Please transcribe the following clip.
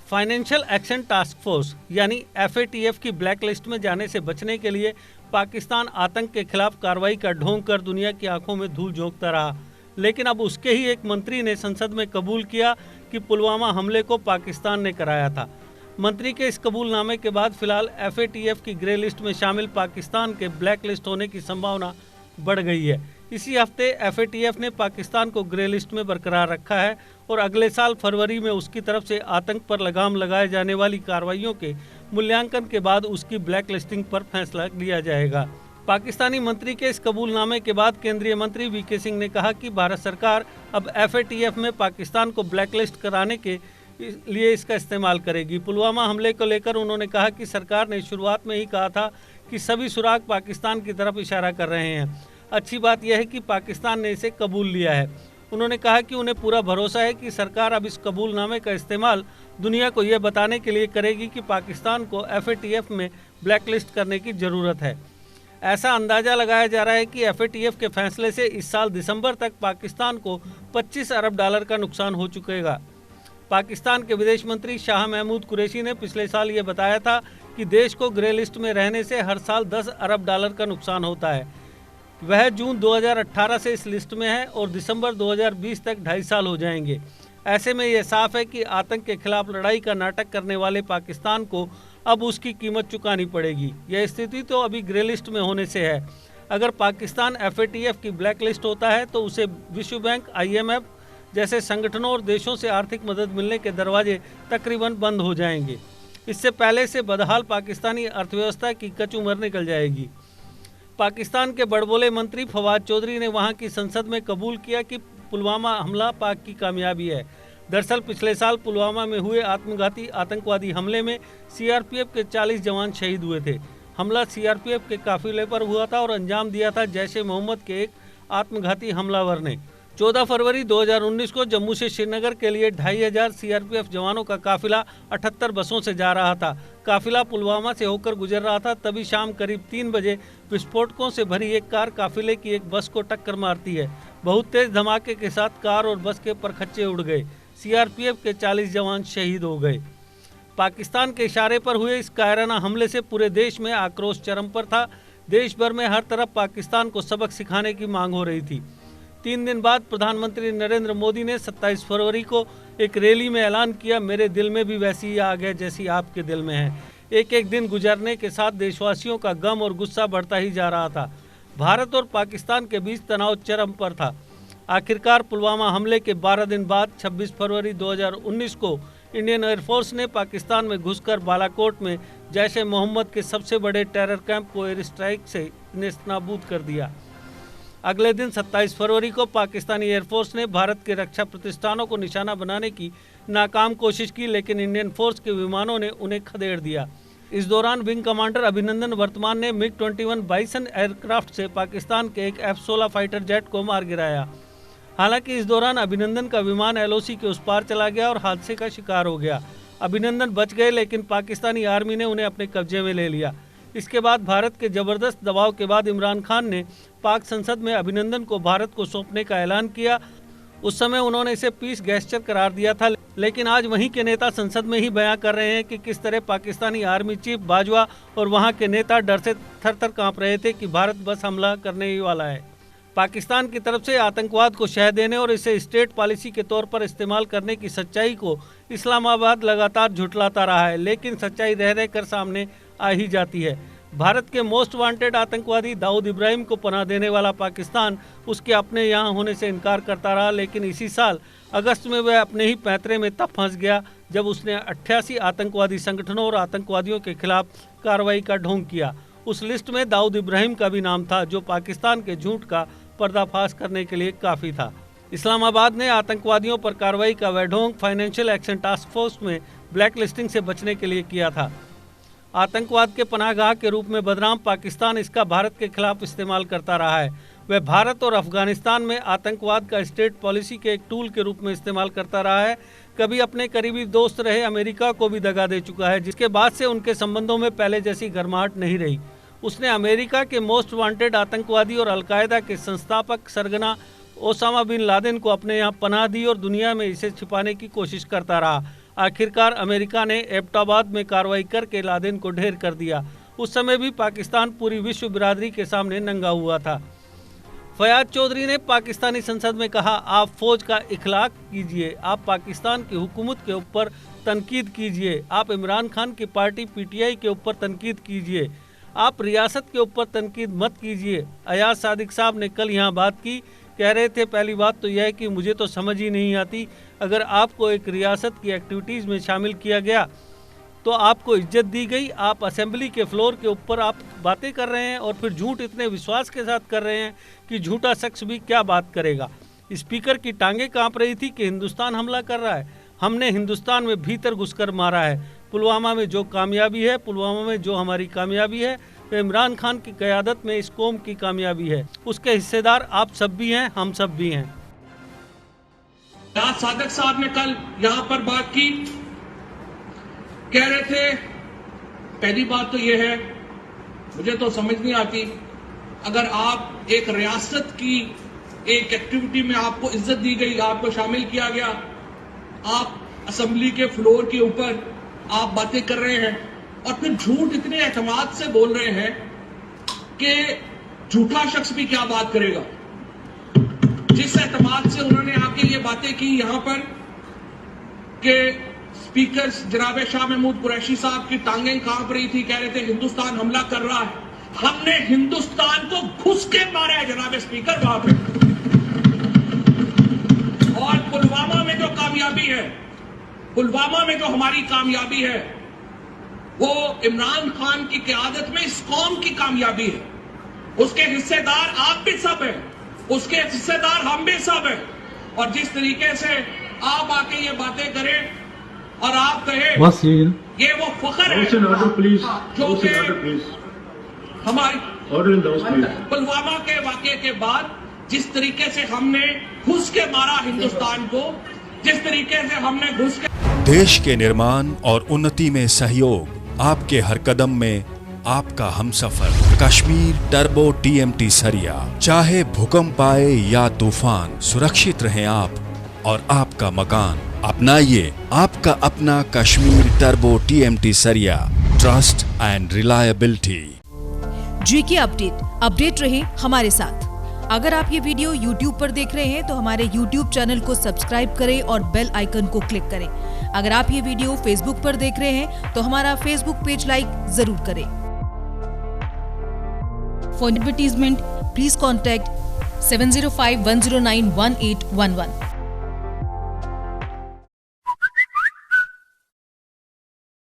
Financial action task force यानी FATF की black list में जाने से बचने के लिए पाकिस्तान आतंक के खिलाफ कार्रवाई का ढोंग कर दुनिया की आंखों में धूल झोंकता रहा। लेकिन अब उसके ही एक मंत्री ने संसद में कबूल किया कि पुलवामा हमले को पाकिस्तान ने कराया था। मंत्री के इस कबूलनामे के बाद फिलहाल FATF की ग्रे लिस्ट में शामिल पाकिस्तान के ब्लैक लिस्ट होने की संभावना बढ़ गई है। इसी हफ्ते FATF ने पाकिस्तान को ग्रे लिस्ट में बरकरार रखा है और अगले साल फरवरी में उसकी तरफ से आतंक पर लगाम लगाए जाने वाली कार्रवाइयों के मूल्यांकन के बाद उसकी ब्लैक लिस्टिंग पर फैसला लिया जाएगा। पाकिस्तानी मंत्री के इस कबूलनामे के बाद केंद्रीय मंत्री VK सिंह ने कहा कि भारत सरकार अब FATF में पाकिस्तान को ब्लैक लिस्ट कराने के लिए इसका इस्तेमाल करेगी। पुलवामा हमले को लेकर उन्होंने कहा कि सरकार ने शुरुआत में ही कहा था कि सभी सुराग पाकिस्तान की तरफ इशारा कर रहे हैं। अच्छी बात यह है कि पाकिस्तान ने इसे कबूल लिया है। उन्होंने कहा कि उन्हें पूरा भरोसा है कि सरकार अब इस कबूलनामे का इस्तेमाल दुनिया को यह बताने के लिए करेगी कि पाकिस्तान को FATF में ब्लैकलिस्ट करने की ज़रूरत है। ऐसा अंदाज़ा लगाया जा रहा है कि FATF के फैसले से इस साल दिसंबर तक पाकिस्तान को $25 अरब का नुकसान हो चुकेगा। पाकिस्तान के विदेश मंत्री शाह महमूद कुरैशी ने पिछले साल ये बताया था कि देश को ग्रे लिस्ट में रहने से हर साल $10 अरब का नुकसान होता है। वह जून 2018 से इस लिस्ट में है और दिसंबर 2020 तक 2.5 साल हो जाएंगे। ऐसे में यह साफ है कि आतंक के खिलाफ लड़ाई का नाटक करने वाले पाकिस्तान को अब उसकी कीमत चुकानी पड़ेगी। यह स्थिति तो अभी ग्रे लिस्ट में होने से है। अगर पाकिस्तान FATF की ब्लैक लिस्ट होता है तो उसे विश्व बैंक, IMF जैसे संगठनों और देशों से आर्थिक मदद मिलने के दरवाजे तकरीबन बंद हो जाएंगे। इससे पहले से बदहाल पाकिस्तानी अर्थव्यवस्था की कचूमर निकल जाएगी। पाकिस्तान के बड़बोले मंत्री फवाद चौधरी ने वहां की संसद में कबूल किया कि पुलवामा हमला पाक की कामयाबी है। दरअसल पिछले साल पुलवामा में हुए आत्मघाती आतंकवादी हमले में CRPF के 40 जवान शहीद हुए थे। हमला CRPF के काफिले पर हुआ था और अंजाम दिया था जैश-ए-मोहम्मद के एक आत्मघाती हमलावर ने। 14 फरवरी 2019 को जम्मू से श्रीनगर के लिए 2500 CRPF जवानों का काफिला 78 बसों से जा रहा था। काफिला पुलवामा से होकर गुजर रहा था, तभी शाम करीब 3 बजे विस्फोटकों से भरी एक कार काफिले की एक बस को टक्कर मारती है। बहुत तेज धमाके के साथ कार और बस के परखच्चे उड़ गए। CRPF के 40 जवान शहीद हो गए। पाकिस्तान के इशारे पर हुए इस कायराना हमले से पूरे देश में आक्रोश चरम पर था। देश भर में हर तरफ पाकिस्तान को सबक सिखाने की मांग हो रही थी। 3 दिन बाद प्रधानमंत्री नरेंद्र मोदी ने 27 फरवरी को एक रैली में ऐलान किया, मेरे दिल में भी वैसी ही आग है जैसी आपके दिल में है। एक एक दिन गुजरने के साथ देशवासियों का गम और गुस्सा बढ़ता ही जा रहा था। भारत और पाकिस्तान के बीच तनाव चरम पर था। आखिरकार पुलवामा हमले के 12 दिन बाद 26 फरवरी 2019 को इंडियन एयरफोर्स ने पाकिस्तान में घुसकर बालाकोट में जैश-ए-मोहम्मद के सबसे बड़े टेरर कैंप को एयर स्ट्राइक से नेस्तनाबूद कर दिया। अगले दिन 27 फरवरी को पाकिस्तानी एयरफोर्स ने भारत के रक्षा प्रतिष्ठानों को निशाना बनाने की नाकाम कोशिश की, लेकिन इंडियन फोर्स के विमानों ने उन्हें खदेड़ दिया। इस दौरान विंग कमांडर अभिनंदन वर्तमान ने MiG-21 बाइसन एयरक्राफ्ट से पाकिस्तान के एक F-16 फाइटर जेट को मार गिराया। हालांकि इस दौरान अभिनंदन का विमान LOC के उस पार चला गया और हादसे का शिकार हो गया। अभिनंदन बच गए, लेकिन पाकिस्तानी आर्मी ने उन्हें अपने कब्जे में ले लिया। इसके बाद भारत के जबरदस्त दबाव के बाद इमरान खान ने पाक संसद में अभिनंदन को भारत को सौंपने का ऐलान किया। उस समय उन्होंने इसे पीस गेस्चर करार दिया था, लेकिन आज वहीं के नेता संसद में ही बयां कर रहे हैं कि किस तरह पाकिस्तानी आर्मी चीफ बाजवा और वहां के नेता डर से थर-थर कांप रहे थे कि भारत बस हमला करने ही वाला है। पाकिस्तान की तरफ से आतंकवाद को शह देने और इसे स्टेट पॉलिसी के तौर पर इस्तेमाल करने की सच्चाई को इस्लामाबाद लगातार झुठलाता रहा है, लेकिन सच्चाई रह रहकर सामने आ ही जाती है। भारत के मोस्ट वांटेड आतंकवादी दाऊद इब्राहिम को पनाह देने वाला पाकिस्तान उसके अपने यहाँ होने से इनकार करता रहा, लेकिन इसी साल अगस्त में वह अपने ही पैंतरे में तब फंस गया जब उसने 88 आतंकवादी संगठनों और आतंकवादियों के खिलाफ कार्रवाई का ढोंग किया। उस लिस्ट में दाऊद इब्राहिम का भी नाम था, जो पाकिस्तान के झूठ का पर्दाफाश करने के लिए काफ़ी था। इस्लामाबाद ने आतंकवादियों पर कार्रवाई का वह ढोंग फाइनेंशियल एक्शन टास्क फोर्स में ब्लैक लिस्टिंग से बचने के लिए किया था। आतंकवाद के पनाहगाह के रूप में बदनाम पाकिस्तान इसका भारत के खिलाफ इस्तेमाल करता रहा है। वह भारत और अफगानिस्तान में आतंकवाद का स्टेट पॉलिसी के एक टूल के रूप में इस्तेमाल करता रहा है। कभी अपने करीबी दोस्त रहे अमेरिका को भी दगा दे चुका है, जिसके बाद से उनके संबंधों में पहले जैसी गर्माहट नहीं रही। उसने अमेरिका के मोस्ट वांटेड आतंकवादी और अलकायदा के संस्थापक सरगना ओसामा बिन लादेन को अपने यहाँ पनाह दी और दुनिया में इसे छिपाने की कोशिश करता रहा। आखिरकार अमेरिका ने एबटाबाद में कार्रवाई करके लादेन को ढेर कर दिया। उस समय भी पाकिस्तान पूरी विश्व बिरादरी के सामने नंगा हुआ था। फयाज चौधरी ने पाकिस्तानी संसद में कहा, आप फौज का इखलाक कीजिए, आप पाकिस्तान की हुकूमत के ऊपर तनकीद कीजिए, आप इमरान खान की पार्टी पीटीआई के ऊपर तनकीद कीजिए, आप रियासत के ऊपर तनकीद मत कीजिए। अयाज सादिक साहब ने कल यहाँ बात की, कह रहे थे पहली बात तो यह है कि मुझे तो समझ ही नहीं आती, अगर आपको एक रियासत की एक्टिविटीज़ में शामिल किया गया तो आपको इज्जत दी गई, आप असेंबली के फ्लोर के ऊपर आप बातें कर रहे हैं और फिर झूठ इतने विश्वास के साथ कर रहे हैं कि झूठा शख्स भी क्या बात करेगा। स्पीकर की टांगें कांप रही थी कि हिंदुस्तान हमला कर रहा है, हमने हिंदुस्तान में भीतर घुसकर मारा है। पुलवामा में जो कामयाबी है, पुलवामा में जो हमारी कामयाबी है, वो इमरान खान की क़यादत में इस कौम की कामयाबी है। उसके हिस्सेदार आप सब भी हैं, हम सब भी हैं। सादिक साहब ने कल यहाँ पर बात की, कह रहे थे पहली बात तो यह है, मुझे तो समझ नहीं आती, अगर आप एक रियासत की एक एक्टिविटी में आपको इज्जत दी गई, आपको शामिल किया गया, आप असेंबली के फ्लोर के ऊपर आप बातें कर रहे हैं और फिर झूठ इतने एतमाद से बोल रहे हैं कि झूठा शख्स भी क्या बात करेगा। जिस एतमाद से उन्होंने आके ये बातें की यहाँ पर कि स्पीकर जनाब शाह महमूद कुरैशी साहब की टांगें कांप रही थी, कह रहे थे हिंदुस्तान हमला कर रहा है, हमने हिंदुस्तान को घुस के मारा है जनाब स्पीकर वहां पे। और पुलवामा में जो कामयाबी है, पुलवामा में जो हमारी कामयाबी है, वो इमरान खान की क़यादत में इस कौम की कामयाबी है। उसके हिस्सेदार आप भी सब हैं, उसके हिस्सेदार हम भी सब हैं। और जिस तरीके से आप आके ये बातें करें और आप कहें ये वो फख्र है जो कि हमारी पुलवामा के वाक़े के बाद जिस तरीके से हमने घुस के मारा हिंदुस्तान को, जिस तरीके से हमने घुस के देश के निर्माण और उन्नति में सहयोग, आपके हर कदम में आपका हमसफर। कश्मीर टर्बो टीएमटी सरिया, चाहे भूकंप आए या तूफान, सुरक्षित रहें आप और आपका मकान। अपनाइए आपका अपना कश्मीर टर्बो टीएमटी सरिया, trust and reliability. GK update रहे हमारे साथ। अगर आप ये वीडियो YouTube पर देख रहे हैं तो हमारे YouTube चैनल को सब्सक्राइब करें और बेल आइकन को क्लिक करें। अगर आप ये वीडियो Facebook पर देख रहे हैं तो हमारा Facebook पेज लाइक जरूर करें। For advertisement please contact 7051091811।